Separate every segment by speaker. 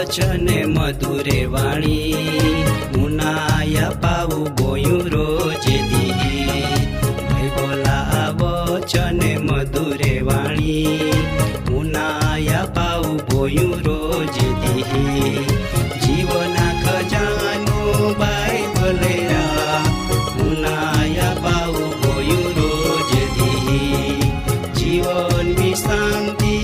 Speaker 1: વચને મધુરે વાણી મુનાયા પાવું બોયું રોજે દી. બોલા વચને મધુરે વાણી મુનાયા પાવું બોયું રોજે દી. જીવના ખજાનો બાઇબલે મુનાયા પાવું બોયું રોજે દી. જીવનની શાંતિ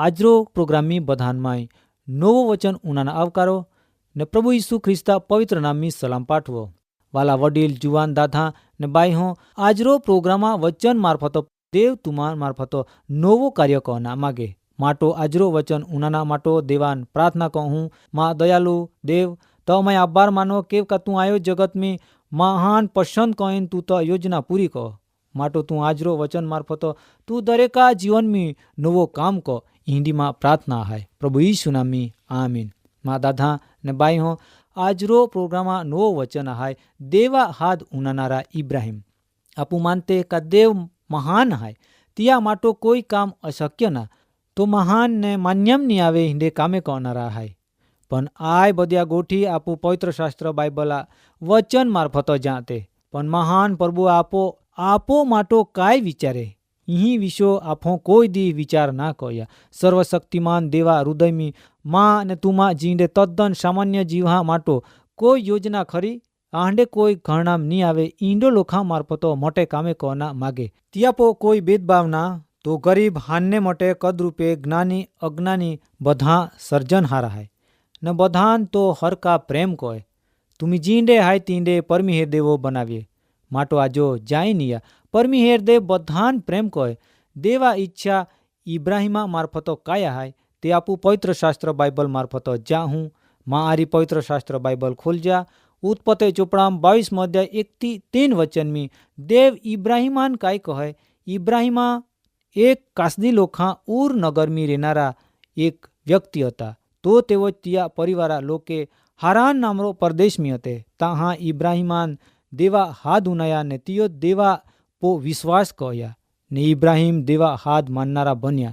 Speaker 2: આજરો પ્રોગ્રામની બધાનમાં નવો વચન ઉનાના આવકારો ને પ્રભુ ઈસુ ખ્રિસ્તા પવિત્ર નામની સલામ પાઠવો. વાલા વડીલ જુવાન દાદા ને બાઈ હો, આજરો પ્રોગ્રામમાં વચન મારફતો દેવ તુમાર મારફતો નવો કાર્ય કહના માગે માટો આજરો વચન ઉનાના માટો દેવાન પ્રાર્થના કહું. માં દયાલુ દેવ તો मैं आभार मानो के का तू आयो जगत में महान पसंद कहीन तू तो योजना पूरी कह માટો તું આજરો વચન મારફતો તું દરેકા જીવન में નવો કામ કહો. हिंदी में प्रार्थना है प्रभु यीशु नामी आमीन. माँ दादा ने बाई हो, આજરો प्रोग्राम नवो वचन है देवा हाथ उनानारा इब्राहिम. आपू मानते का देव महान है तिया માટો कोई काम अशक्य ना तो महान ने मान्यम नहीं आवे हिंदे कामे कहनारा है. पण आय बदिया गोठी आपू पवित्र शास्त्र बाइबला वचन मारफतो जाते पण महान प्रभु आपो માટો काय विचारे यही विषो आपो कोई दी विचार ना कया. सर्वशक्तिमान देवा हृदय में माँ ने तुमा जींडे तद्दन सामान्य जीवा માટો कोई योजना खरी आंडे कोई घरनाम नहीं आवे ईंडो लोखा मारफतो मोटे कामे कहना मागे. तियापो कोई भेदभाव ना तो गरीब हान्ने मोटे कद रूपे ज्ञानी अज्ञानी बधा सर्जनहारा है न बधान तो हर का प्रेम कोय. तुमी जींडे हाय तींडे परमिहेर देवो बनावीए માટો आजो जाय निया परमिहेर देव बधान प्रेम कोय. देवा इच्छा इब्राहिमा मारफतो काया है ते आपू पवित्र शास्त्र बाइबल मारफतो जा हूँ. माँ आरी पवित्र शास्त्र बाइबल खोल जा. उत्पत्ति चोपड़ाम 22 अध्याय 1-3 वचन में देव इब्राहिमान काय कहे. इब्राहिमा एक कासदी लोखा उर नगर में रहनारा एक व्यक्ति हता. तो तेओ तिया परिवारा लोके हारान नामरो परदेश में हते. तहाँ इब्राहिमान देवा हाथ उनाया ने तियो देवा पो विश्वास कया ने इब्राहिम देवा हाथ माननारा बन्या.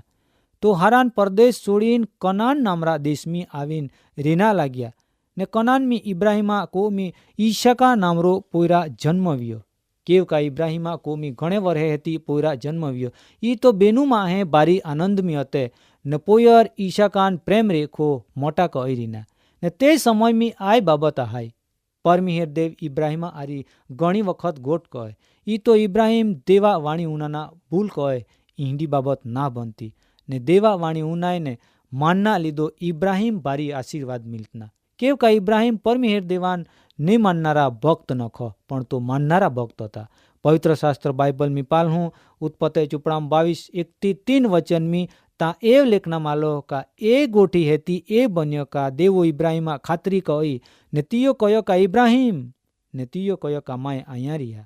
Speaker 2: तो हारान परदेश छोड़ीन कनान नामरा देश में आवीन रेना लाग्या ने कनान में इब्राहिमा को में ईशका नामरो पोयरा जन्मव्यो. केव का इब्राहिमा को में घणे वर्हे हती पोयरा जन्मव्यो. ई तो बेनु माहे बारी आनंद में हते ने पोयर ईशाकान प्रेम रेखो मोटा कईरीना ने ते समय में आय बाबत हाय. परमिहेर देव इब्राहिमा आरी घणी वखत गोट कहे. ई तो इब्राहिम देवा वाणी उनाना भूल कहे ईंडी बाबत ना बनती ने देवा वाणी उनाय ने मानना लीधो इब्राहिम बारी आशीर्वाद मिलतना. केव का इब्राहिम परमिहेर देवान ने माननारा भक्त नखो पण तो माननारा भक्त था. पवित्र शास्त्र बाइबल में पाल हूँ. उत्पत्ति चोपड़ाम 22-1-3 वचन में ता एव लेखना मालो का ए गोठी हेती ए बन्यो का देवो इब्राहिमा खातरी कही ने तियो कयो का इब्राहिम ने तियो कयो का माय आया रिया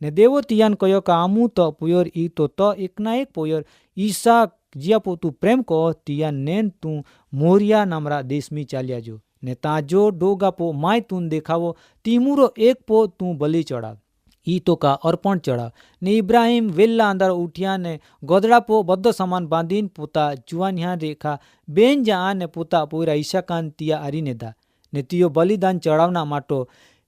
Speaker 2: ने देवो तियान कयो का आमू तो पुयर ई तो एकना एक पुयर ईसाक जिया पो तू प्रेम कहो तिया नेन तू मोरिया नामरा देश में चालिया जो ने ताजो डोगा पो माय तून देखावो तीमुरो एक पो तू बलि चढ़ाव ई तो का अर्पण चढ़ाव ने इब्राहिम वेल्ला अंदर उठिया ने गोदड़ा पो बद्दो सामान बांधीन पोता जुवानिया रेखा बेन जा ने पोता पोरा ईशाकान तिया आरीने दा ने तियो बलिदान चढ़ावना માટો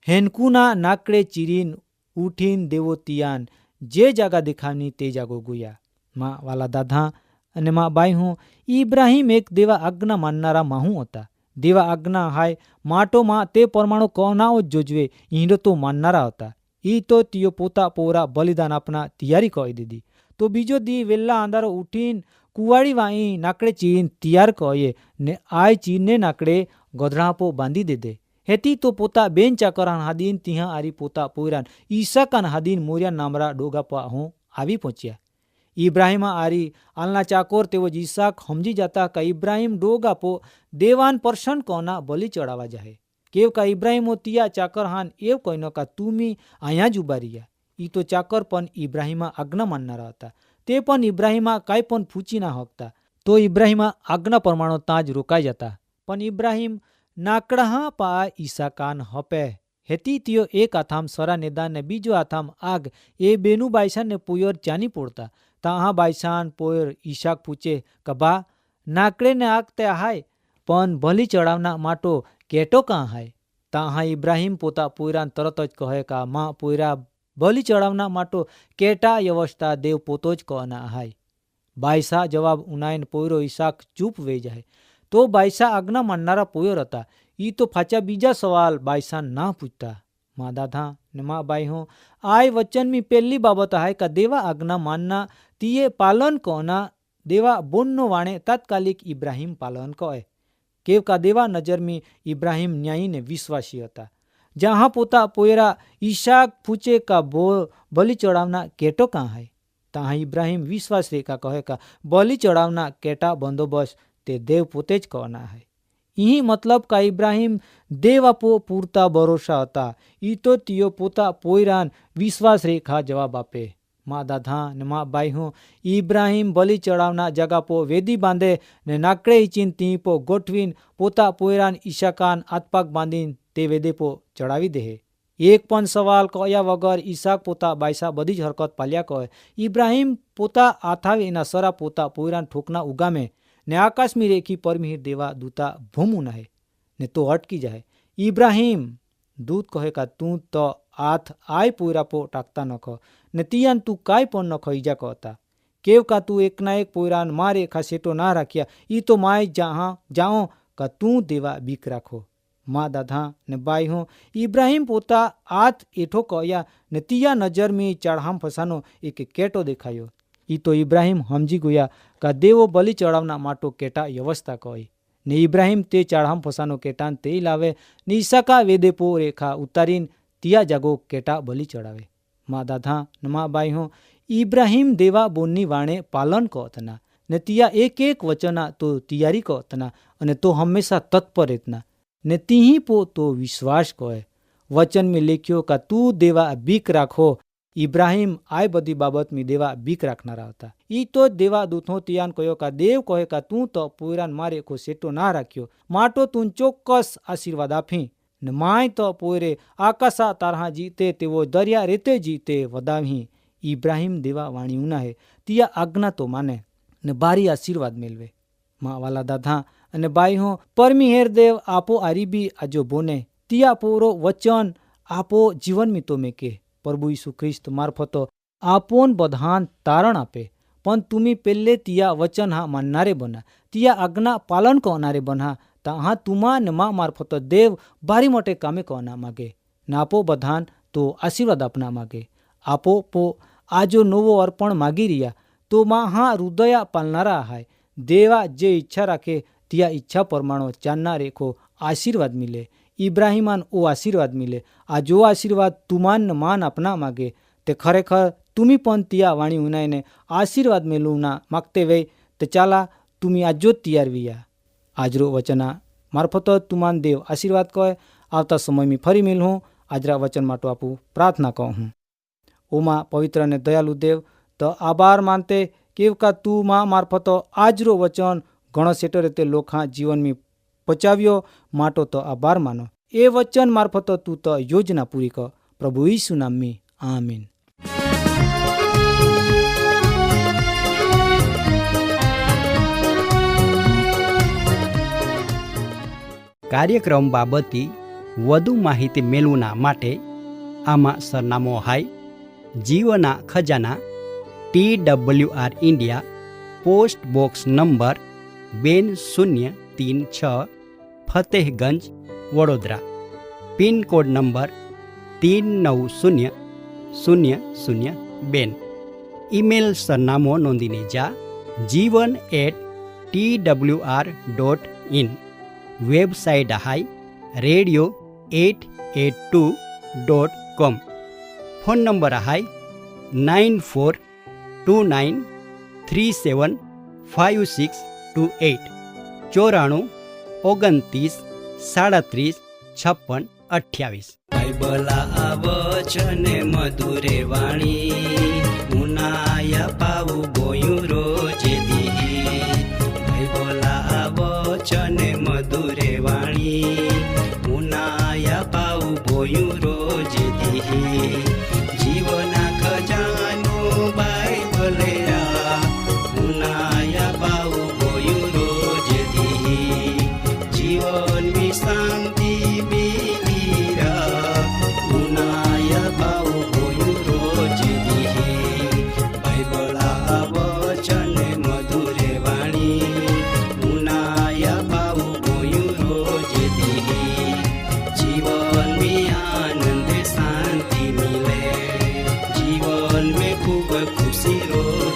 Speaker 2: हेनकुना नाकड़े चीरीन उठीन देवो तियान जे जागा देखावनी ते जागो गुया. माँ वाला दादा अने माँ बाई हूँ. इब्राहिम एक देवा आज्ञा माननारा माहू होता. દેવા આજ્ઞા હાય માટોમાં તે પરમાણુ કોનાઓ જોજવે ઈંડો તો માનનારા હતા. એ તો તીઓ પોતા પોરા બલિદાન આપના તૈયારી કરી દીધી. તો બીજો દી વેલ્લા આંધારો ઉઠીને કુવાડી વાઈ નાકડે ચીન તૈયાર કહીએ ને આય ચીનને નાકડે ગોધડાપો બાંધી દીધે. હેતી તો પોતા બેન ચાકરાન હાદીન તિહા આરી પોતા પોરાન ઈસાકાન હાદીન મોર્યા નામરા ડોગાપા હું આવી પહોંચ્યા. ઇબ્રાહિમા આરી આલના ચાકોર તેઓ ઈસાક સમજી જતા કે ઇબ્રાહિમ ડોગાપો દેવાન પરશન કોના બલી ચડાવવા જાહે. કેવ કા ઇબ્રાહિમો તિયા ચાકર હાન એવ કહીનો કા તુમી અહીંયા જ ઉભા રહ્યા. ઈ તો ચાકર પણ ઇબ્રાહિમા આજ્ઞા માનનારા હતા. તે પણ ઇબ્રાહિમા કાંઈ પણ ફૂચી ના હકતા. તો ઇબ્રાહિમા આજ્ઞા પ્રમાણો ત્યાં જ રોકાઈ જતા. પણ ઇબ્રાહિમ નાકડા પા ઈસાકાન હપે. હેતી તીઓ એક હાથામ સરા નેદાન ને બીજો હાથામ આગ એ બેનું બાયસાન ને પોયર ચાની પોડતા. તાં બાયસાન પોયર ઈશાક પૂછે કબા નાકડે ને આગ તે હાય પણ ભલી ચડાવના માટો કેટો કાં હાય. તાં ઇબ્રાહિમ પોતા પોયરાન તરત જ કહે કા માં પોયરા બલી ચડાવના માટો કેટા વ્યવસ્થા દેવ પોતો જ કહના હાય. બાયસા જવાબ ઉનાયન પોયરો ઈશાક ચૂપ વે જાય. તો બાયસા આજ્ઞા માનનારા પોયર હતા. ઈ તો પાછા બીજા સવાલ બાયસા ના પૂછતા. મા દાદા ને મા બાઈ હું આય વચનની પહેલી બાબત હાય કા દેવા આજ્ઞા માનના તીએ પાલન કોના દેવા બોનનો વાણે તાત્કાલિક ઇબ્રાહિમ પાલન કહે. કેવ કા દેવા નજરમી ઇબ્રાહિમ ન્યાયી ને વિશ્વાસી હતા. જहाँ પોતા પોયરા ઈશાક પૂછે કા બલી ચડાવના કેટો કાં હાય. ત્યાં ઇબ્રાહિમ વિશ્વાસ રેખા કહે કા બલી ચડાવના કેટા બંદોબસ્ત તે દેવ પોતે જ કહના હાય. ઈ મતલબ કા ઇબ્રાહિમ દેવ આપો પૂરતા ભરોસા હતા. ઈ તો તીઓ પોતા પોયરાન વિશ્વાસ રેખા જવાબ આપે. મા દાદા ને મા બાઈ હું ઇબ્રાહિમ બલી ચડાવના જગા પો વેદી બાંધે ને નાકડે ઈચીન તી પો ગોઠવીને પોતા પોયરાન ઈશાકાન આતપાક બાંધીને તે વેદે પો ચડાવી દે. એક પણ સવાલ કયા વગર ઈશાક પોતા બાયસા બધી જ હરકત પાલ્યા કહે. ઇબ્રાહિમ પોતા આથાવે એના સરા પોતા પોયરાન ઠોકના ઉગામે ને આકાશમી રેખી પરમિહિર દેવા દૂતા ભૂમું નહે ને તો અટકી જાય. ઇબ્રાહિમ દૂત કહે કા તું તો આથ આય પોયરા પો ટાકતા નખ ને તિયાન તું કાંઈ પણ નખ ઈજા કહતા. કેવ કા તું એકના એક પોયરાન મારે ખાસેટો ના રાખ્યા. ઈ તો માય જहाँ જાઓ કા તું દેવા બીક રાખો. મા દાદા ને બાઈ હું ઇબ્રાહિમ પોતા આથ એઠો કહ્યા ને તિયા નજર મેં ચઢામ ફસાનો એક કેટો દેખાયો. ઈ તો ઇબ્રાહિમ સમજી ગયા કા દેવો બલી ચડાવના માટો કેટા વ્યવસ્થા કહી ને ઇબ્રાહિમ તે ચઢામ ફસાનો કેટાન તે લાવે ને ઈસાકા વેદે પો રેખા ઉતારીને તિયા જાગો કેટા બલી ચડાવે. મા દાદા ને મા બાઈ હું ઇબ્રાહિમ દેવા બોનની વાણે પાલન કહતના ને તિયા એક એક વચના તો તૈયારી કહતના અને તો હંમેશા તત્પર રહેતના ને તીહી પો તો વિશ્વાસ કહે. વચન મેં લેખ્યો કા તું દેવા બીક રાખો. ઇબ્રાહિમ આ બધી બાબત મેં દેવા બીક રાખનારા હતા. ઈ તો દેવા દૂતો તિયાન કહ્યો કા દેવ કહે કા તું તો પોયરાન મારે કો સેટો ના રાખ્યો માટો તું ચોક્કસ આશીર્વાદ આપી ને માય તો પોયરે આકાશા તારહા જીતે તેવો દરિયા રેતે જીતે વધાવી. ઇબ્રાહિમ દેવા વાણી ઉનાહે તિયા આજ્ઞા તો માને ને બારી આશીર્વાદ મેળવે. મા વાલા દાદા અને બાઈ હો પરમિહેર દેવ આપો આરીબી આજો બોને તિયા પોરો વચન આપો જીવન મી તો મેં કે પ્રભુ ઈસુ ખ્રિસ્ત મારફતો આપોન બધાન તારણ આપે. પણ તુમી પેલે તિયા વચન હા માનનારે બના તિયા આજ્ઞા પાલન કરનારે બના તા તુમા ને મા મારફતો દેવ બારી મોટે કામે કરના માગે ને આપો બધાન તો આશીર્વાદ આપના માગે. આપો પો આજો નવો અર્પણ માગી રહ્યા તો માં હા હૃદયા પાલનારા હાય. દેવા જે ઈચ્છા રાખે ત્યાં ઈચ્છા પરમાણો ચાંદના રેખો આશીર્વાદ મિલે. ઇબ્રાહિમાન ઓ આશીર્વાદ મિલે. આ જો આશીર્વાદ તુમાન માન આપના માગે તે ખરેખર તુમી પણ ત્યાં વાણી ઉનાઈને આશીર્વાદ મેલું ના માગતે વે તે ચાલા તુમી આજો તૈયાર વિયા. આજરો વચના મારફતો તુમાન દેવ આશીર્વાદ કહે. આવતા સમયમાં ફરી મિલ હું આજરા વચન માટે આપું પ્રાર્થના કહું હું. ઓમાં પવિત્ર અને દયાલુ દેવ તો આભાર માનતે કેવ કા તું માં મારફતો આજરો વચન ઘણો સેટો રીતે લોખા જીવનમાં પચાવ્યો માટો તો આભાર માનો. એ વચન મારફતો તું તો યોજના પૂરી કર. પ્રભુ ઈસુ નામમાં આમીન.
Speaker 3: કાર્યક્રમ બાબતે વધુ માહિતી મેળવવા માટે આમાં સરનામો હાય જીવના ખજાના TWR India post box number 2036 Fatehganj, Vadodara. Pin code number 390002. Email સરનામો નોંધીને જા jivan@twr.in. વેબસાઇટ હાઈ radio882.com. ફોન નંબર હાઈ 9429375628 94 29 37 56 28.
Speaker 1: બાઇબલા વચન મધુરે વાણી ઉનાયા પાવું ગોયું રોજે દી. બાઇબલા વચન મધુરે વાણી ઉનાયા પાવું ગોયું રોજે દી. જીવના ખજાનો બાઇબલે ઉનાયા પાવું ગોયું રોજે દી. જીવનની શાંતિ खुशी रो